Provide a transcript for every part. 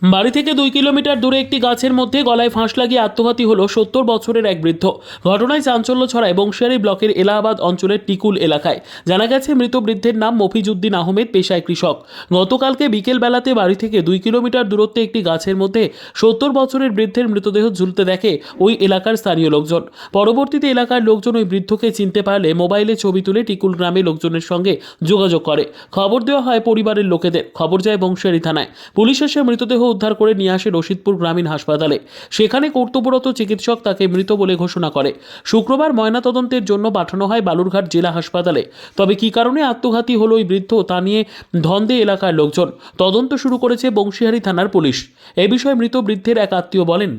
বাড়ি থেকে 2 কিলোমিটার দূরে একটি গাছের মধ্যে গলায় ফাঁস লাগিয়ে আত্মঘাতী হলো 70 বছরের এক বৃদ্ধ। ঘটনায় চাঞ্চল্য ছড়ায় বংশিয়ারি ব্লকের এলাহাবাদ অঞ্চলের টিকুল এলাকায়। জানা গেছে মৃত বৃদ্ধের নাম মফিজউদ্দিন আহমেদ, পেশায় কৃষক। গতকালকে বিকেল বেলাতে বাড়ি থেকে 2 কিলোমিটার দূরত্বে একটি গাছের মধ্যে 70 বছরের বৃদ্ধের মৃতদেহ ঝুলতে দেখে ওই এলাকার স্থানীয় লোকজন। পরবর্তীতে এলাকার লোকজন ওই বৃদ্ধকে চিনতে পারলে মোবাইলে ছবি তুলে টিকুল গ্রামে লোকজনের সঙ্গে যোগাযোগ করে। খবর দেওয়া হয় পরিবারের লোকেদের। খবর যায় বংশিয়ারি থানায়। পুলিশ এসে মৃতদেহ উদ্ধার করে নিয়ে আসে রশিদপুর গ্রামীণ হাসপাতালে। সেখানে কর্তব্যরত চিকিৎসক তাকে মৃত বলে ঘোষণা করে। শুক্রবার ময়নাতদন্তের জন্য পাঠানো হয় বালুরঘাট জেলা হাসপাতালে। তবে কী কারণে আত্মঘাতী হলো ওই বৃদ্ধ তা নিয়ে ধন্দে এলাকার লোকজন। তদন্ত শুরু করেছে বংশিয়ারি থানার পুলিশ। এ বিষয়ে মৃত বৃদ্ধের এক আত্মীয় বলেন,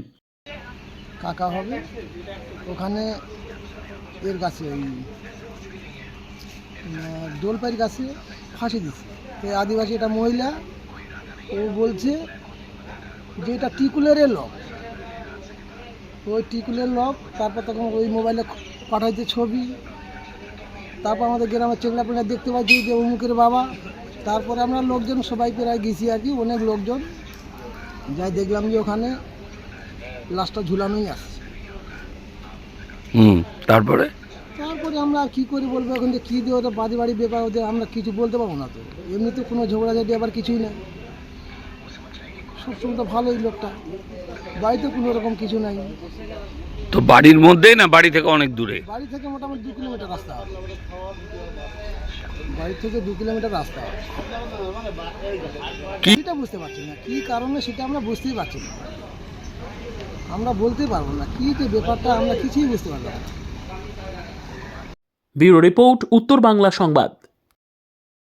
কাকা হবে ওখানে এর গাছে ওই দোলপাইয়ের গাছে ফাঁসি দিচ্ছে। তো আদিবাসী এটা মহিলা, ও বলছে যে এটা টিকুলের লক, ওই টিকুলের লক। তারপর তখন ওই মোবাইলে পাঠাইছে ছবি। তারপর আমাদের গ্রামের চেংড়া পেংড়া দেখতে পাচ্ছি যে অমুকের বাবা। তারপরে আমরা লোকজন সবাই প্রায় গেছি আর কি, অনেক লোকজন যাই দেখলাম যে ওখানে লাশটা ঝুলানোই আসছে। তারপরে আমরা আর কী করে বলবো এখন, যে কী দিয়ে ওদের বাড়ি ব্যাপার, ওদের আমরা কিছু বলতে পারবো না। তো এমনিতে কোনো ঝগড়াঝাটি আবার কিছুই না, সবসময় তো ভালোই লোকটা, বাড়িতে কোনো রকম কিছু নাই। তো বাড়ির মধ্যে না বাড়ি থেকে অনেক দূরে? বাড়ি থেকে মোটামুটি 2 কিলোমিটার রাস্তা হবে। বাড়ি থেকে 2 কিলোমিটার রাস্তা হবে। সেটা বুঝতে পারছি না কী কারণে, সেটা আমরা বুঝতেই পারছি না। আমরা বলতে পারবো না কী যে ব্যাপারটা, আমরা কিছুই বুঝতে পারবো না। ব্যুরো রিপোর্ট, উত্তর বাংলা সংবাদ।